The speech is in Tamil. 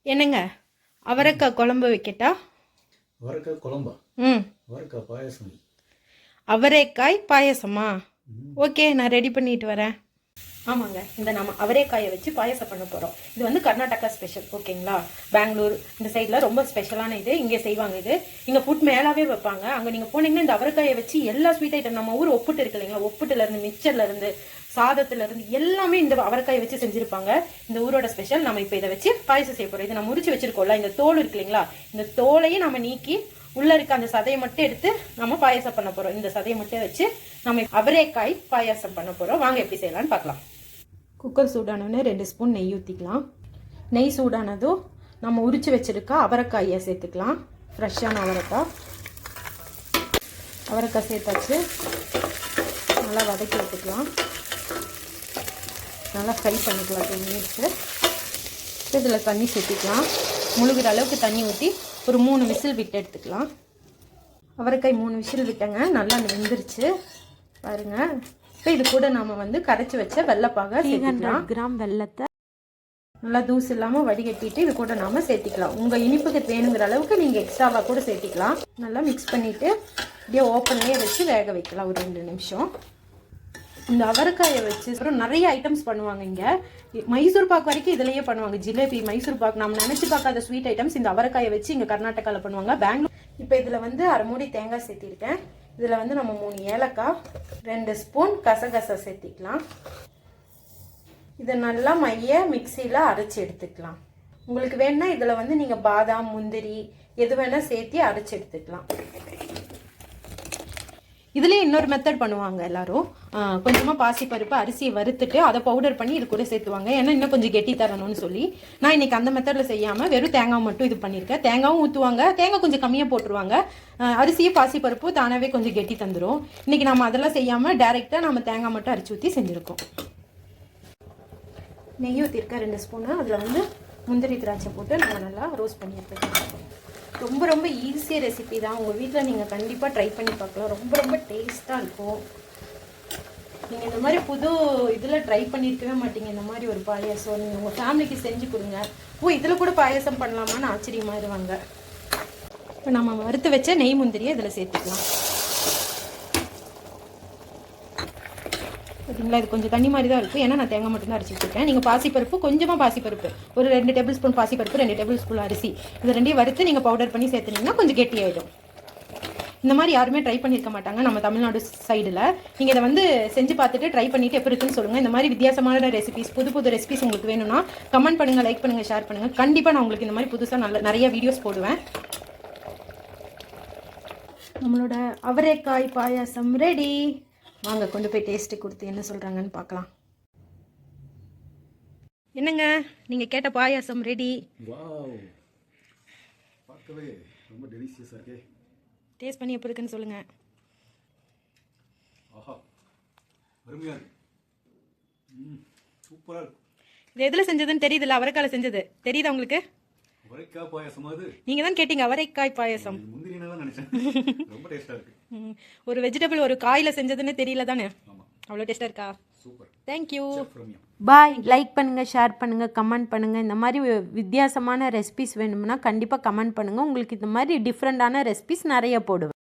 என்னங்க அவரைக்காய் குழம்பு வைக்கட்டா? அவரைக்காய் குழம்பா? அவரைக்காய் பாயசம். அவரைக்காய் பாயசமா? ஓகே, நான் ரெடி பண்ணிட்டு வரேன். ஆமாங்க, இந்த நம்ம அவரைக்காயை வச்சு பாயசம் பண்ண போகிறோம். இது வந்து கர்நாடகா ஸ்பெஷல், ஓகேங்களா? பெங்களூர் இந்த சைடில் ரொம்ப ஸ்பெஷலான இது. இங்கே செய்வாங்க. இது இங்கே ஃபுட் மேலாவே வைப்பாங்க. அங்கே நீங்கள் போனீங்கன்னா இந்த அவரைக்காயை வச்சு எல்லா ஸ்வீட் ஐட்டம், நம்ம ஊர் ஒப்புட்டு இருக்கு இல்லைங்களா, ஒப்புட்டுலேருந்து மிக்சர்லேருந்து சாதத்துலேருந்து எல்லாமே இந்த அவரைக்காயை வச்சு செஞ்சுருப்பாங்க. இந்த ஊரோட ஸ்பெஷல். நம்ம இப்போ இதை வச்சு பாயசம் செய்ய போகிறோம். இது நம்ம முறிச்சு வச்சிருக்கோம்ல, இந்த தோல் இருக்கு இல்லைங்களா, இந்த தோலையும் நம்ம நீக்கி உள்ள இருக்க அந்த சதையை மட்டும் எடுத்து நம்ம பாயசம் பண்ண போகிறோம். இந்த சதையை மட்டும் வச்சு நம்ம அவரைக்காய் பாயசம் பண்ண போகிறோம். வாங்க எப்படி செய்யலான்னு பார்க்கலாம். குக்கர் சூடானோன்னு 2 ஸ்பூன் நெய் ஊற்றிக்கலாம். நெய் சூடானதும் நம்ம உரிச்சு வச்சுருக்க அவரைக்காயை சேர்த்துக்கலாம். ஃப்ரெஷ்ஷான அவரைக்காய் சேர்த்தாச்சு. நல்லா வதக்கி எடுத்துக்கலாம். நல்லா ஃப்ரை பண்ணிக்கலாம் 2 மினிட்ஸு. இதில் தண்ணி சேர்த்திக்கலாம். முழுகிற அளவுக்கு தண்ணி ஊற்றி ஒரு 3 விசில் விட்டு எடுத்துக்கலாம். அவரைக்காய் 3 விசில் விட்டங்க, நல்லா வெந்துருச்சு பாருங்கள். இப்போ இது கூட நாம் வந்து கரைச்சி வச்ச வெள்ளைப்பாக 300 கிராம் வெள்ளத்தை நல்லா தூசு இல்லாமல் வடிகட்டிட்டு இது கூட நாம் சேர்த்திக்கலாம். உங்கள் இனிப்புக்கு வேணுங்கிற அளவுக்கு நீங்கள் எக்ஸ்ட்ராவாக கூட சேர்த்திக்கலாம். நல்லா மிக்ஸ் பண்ணிவிட்டு இப்படியே ஓப்பன்லேயே வச்சு வேக வைக்கலாம் ஒரு 2 நிமிஷம். இந்த அவரைக்காயை வச்சு அப்புறம் நிறைய ஐட்டம்ஸ் பண்ணுவாங்க. இங்கே மைசூர் பாக் வரைக்கும் இதிலேயே பண்ணுவாங்க. ஜிலேபி, மைசூர் பாக், நம்ம நினச்சி பார்க்காத ஸ்வீட் ஐட்டம்ஸ் இந்த அவரைக்காயை வச்சு இங்கே கர்நாடகாவில் பண்ணுவாங்க. பெங்களூர். இப்போ இதில் வந்து 1/2 மூடி தேங்காய் சேர்த்திருக்கேன். இதில் வந்து நம்ம 3 ஏலக்காய், 2 ஸ்பூன் கசகசா சேர்த்திக்கலாம். இதை நல்லா மிக்சியில் அரைச்சி எடுத்துக்கலாம். உங்களுக்கு வேணுன்னா இதில் வந்து நீங்கள் பாதாம், முந்திரி எது வேணால் சேர்த்தி அரைச்சி எடுத்துக்கலாம். இதுலேயே இன்னொரு மெத்தட் பண்ணுவாங்க எல்லாரும். கொஞ்சமாக பாசிப்பருப்பு அரிசியை வறுத்துட்டு அதை பவுடர் பண்ணி இது கூட சேர்த்துவாங்க. ஏன்னா இன்னும் கொஞ்சம் கெட்டி தரணும்னு சொல்லி. நான் இன்றைக்கி அந்த மெத்தடில் செய்யாமல் வெறும் தேங்காய் மட்டும் இது பண்ணியிருக்கேன். தேங்காயும் ஊற்றுவாங்க, தேங்காய் கொஞ்சம் கம்மியாக போட்டுருவாங்க. அரிசியும் பாசிப்பருப்பு தானாகவே கொஞ்சம் கெட்டி தந்துடும். இன்றைக்கி நம்ம அதெல்லாம் செய்யாமல் டைரெக்டாக நம்ம தேங்காய் மட்டும் அரிசி ஊற்றி செஞ்சுருக்கோம். நெய் ஊற்றிருக்கேன் 2 ஸ்பூனு. அதில் வந்து முந்திரி திராட்சை போட்டு நம்ம நல்லா ரோஸ்ட் பண்ணி எடுத்துக்கலாம். ரொம்ப ரொம்ப ஈஸியாக ரெசிபி தான். உங்கள் வீட்டில் நீங்கள் கண்டிப்பாக ட்ரை பண்ணி பார்க்கலாம். ரொம்ப ரொம்ப டேஸ்ட்டாக இருக்கும். நீங்கள் இந்த மாதிரி புது இதில் ட்ரை பண்ணியிருக்கவே மாட்டீங்க. இந்த மாதிரி ஒரு பாயாசம் நீங்கள் உங்கள் ஃபேமிலிக்கு செஞ்சு கொடுங்க. இதில் கூட பாயாசம் பண்ணலாமான்னு ஆச்சரியமாயிருவாங்க. இப்போ நம்ம வறுத்து வச்ச நெய் முந்திரியை இதில் சேர்த்துக்கலாம். பார்த்தீங்களா, இது கொஞ்சம் தண்ணி மாதிரி தான் இருக்குது. ஏன்னா நான் தேங்காய் மட்டும் தான் அரைச்சி வச்சுருக்கேன். நீங்கள் பாசிப்பருப்பு, கொஞ்சமாக பாசிப்பருப்பு, ஒரு 2 டேபிள் ஸ்பூன் பாசிப்பருப்பு, 2 டேபிள் ஸ்பூன் அரிசி, இது 2ஐயும் வறுத்து நீங்கள் பவுடர் பண்ணி சேர்த்துனீங்கன்னா கொஞ்சம் கெட்டியாயிடும். இந்த மாதிரி யாருமே ட்ரை பண்ணியிருக்க மாட்டாங்க நம்ம தமிழ்நாடு சைடில். நீங்கள் இதை வந்து செஞ்சு பார்த்துட்டு ட்ரை பண்ணிவிட்டு எப்படி இருக்குன்னு சொல்லுங்கள். இந்த மாதிரி வித்தியாசமான ரெசிபிஸ், புது புது ரெசிபிஸ் உங்களுக்கு வேணும்னா கமெண்ட் பண்ணுங்கள், லைக் பண்ணுங்கள், ஷேர் பண்ணுங்கள். கண்டிப்பாக நான் உங்களுக்கு இந்த மாதிரி புதுசாக நிறைய வீடியோஸ் போடுவேன். நம்மளோட அவரைக்காய் பாயாசம் ரெடி. வாங்க கொண்டு போய் டேஸ்ட்டு கொடுத்து என்ன சொல்கிறாங்கன்னு பார்க்கலாம். என்னங்க, நீங்கள் கேட்ட பாயாசம் ரெடி. பார்க்கவே ரொம்ப டெலிஷியஸாக இருக்கே. டேஸ்ட் பண்ணி எப்படி இருக்குன்னு சொல்லுங்கள். ஆஹா, அருமையாக இருக்கு. சூப்பராக இருக்கு. இது எதில் செஞ்சதுன்னு தெரியுதுல்ல? அவரைக்காயில் செஞ்சது தெரியுதா உங்களுக்கு? அவரைக்காய் பாயாசம் அது. நீங்கள் தான் கேட்டீங்க அவரைக்காய் பாயாசம். முந்திரினா தான் நினைச்சேன். ரொம்ப டேஸ்டா இருக்கு. ஒரு வெஜிடபிள் ஒரு காயில செஞ்சதுன்னு தெரியல தானே? அவ்வளோ டேஸ்டா இருக்கா? சூப்பர். தேங்க்யூ. பாய். லைக் பண்ணுங்க, ஷேர் பண்ணுங்க, கமெண்ட் பண்ணுங்க. இந்த மாதிரி வித்தியாசமான ரெசிபிஸ் வேணும்னா கண்டிப்பாக கமெண்ட் பண்ணுங்க. உங்களுக்கு இந்த மாதிரி டிஃப்ரெண்டான ரெசிபிஸ் நிறைய போடுவேன்.